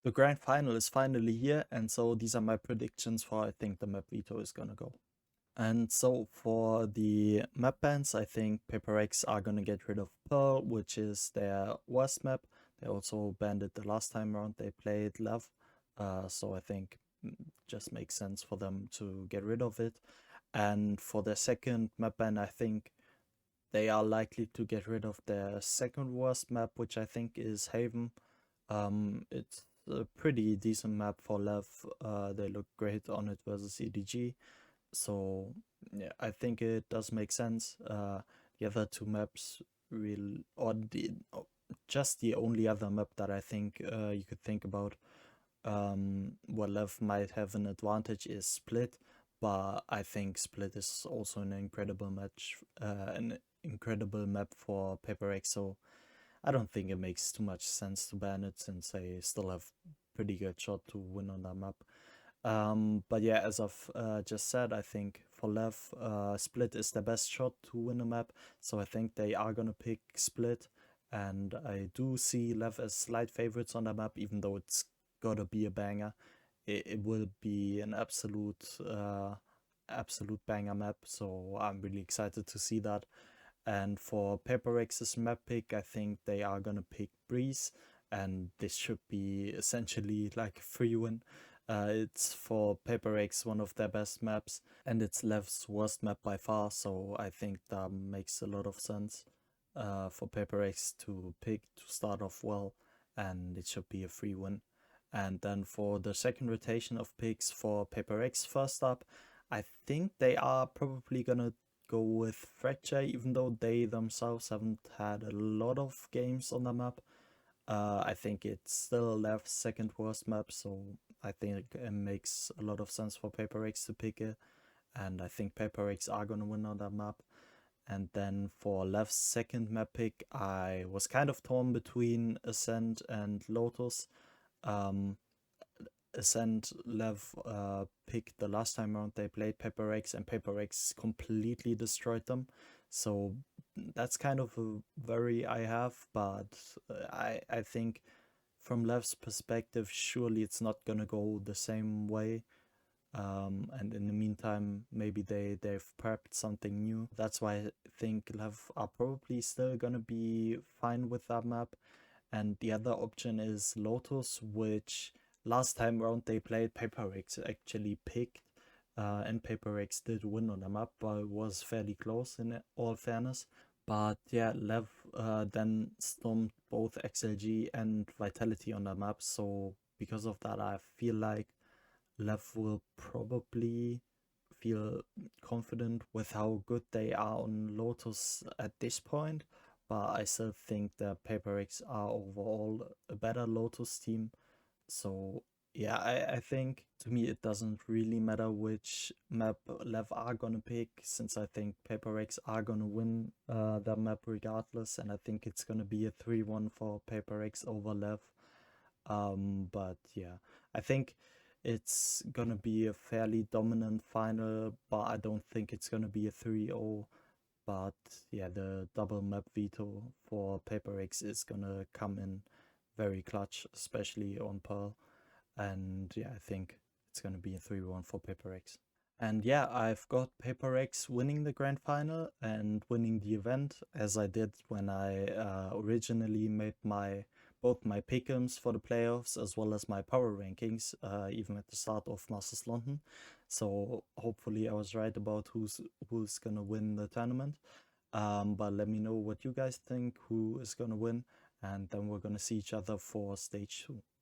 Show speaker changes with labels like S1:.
S1: The grand final is finally here, and so these are my predictions for I think the map veto is gonna go. And so for the map bans, I think Paper X are gonna get rid of Pearl, which is their worst map. They also banned it the last time around they played Love. So I think just makes sense for them to get rid of it. And for the second map ban, I think they are likely to get rid of their second worst map, which I think is Haven. It's a pretty decent map for Lev. They look great on it versus EDG. So yeah, I think it does make sense. The other two maps will, or just the only other map that I think you could think about where Lev might have an advantage is Split, but I think Split is also an incredible match, an incredible map for Paper X. So I don't think it makes too much sense to ban it since they still have pretty good shot to win on that map. But yeah, as I've just said, I think for Lev, Split is the best shot to win a map. So I think they are gonna pick Split, and I do see Lev as slight favorites on the map, even though it's gotta be a banger. It will be an absolute banger map. So I'm really excited to see that. And for Paper X's map pick, I think they are gonna pick Breeze, and this should be essentially like a free win. It's for Paper X one of their best maps, and it's Lev's worst map by far, so I think that makes a lot of sense for Paper X to pick to start off well, and it should be a free win. And then for the second rotation of picks for Paper X first up, I think they are probably gonna go with Fracture, even though they themselves haven't had a lot of games on the map. I think it's still Lev's second worst map, so I think it makes a lot of sense for Paper X to pick it. And I think Paper X are gonna win on that map. And then for Lev's second map pick, I was kind of torn between Ascent and Lotus. Um, Ascent Lev picked the last time around they played Paper X, and Paper X completely destroyed them. So that's kind of a worry I have, but I think from Lev's perspective, surely it's not gonna go the same way. And in the meantime, maybe they've prepped something new. That's why I think Lev are probably still gonna be fine with that map. And the other option is Lotus, which last time around they played Paper X actually picked, and Paper X did win on the map, but it was fairly close in all fairness. But yeah, Lev then stormed both XLG and Vitality on the map, so because of that, I feel like Lev will probably feel confident with how good they are on Lotus at this point, but I still think that Paper X are overall a better Lotus team. So yeah, I think to me it doesn't really matter which map Lev are gonna pick, since I think Paper X are gonna win that map regardless, and I think it's gonna be a 3-1 for Paper X over Lev. But yeah, I think it's gonna be a fairly dominant final, but I don't think it's gonna be a 3-0. But yeah, the double map veto for Paper X is gonna come in very clutch, especially on Pearl. And yeah, I think it's gonna be a 3-1 for Paper X. And yeah, I've got Paper X winning the grand final and winning the event, as I did when I originally made both my pickems for the playoffs as well as my power rankings, even at the start of Masters London. So hopefully I was right about who's gonna win the tournament. But let me know what you guys think, who is gonna win, and then we're gonna see each other for stage 2.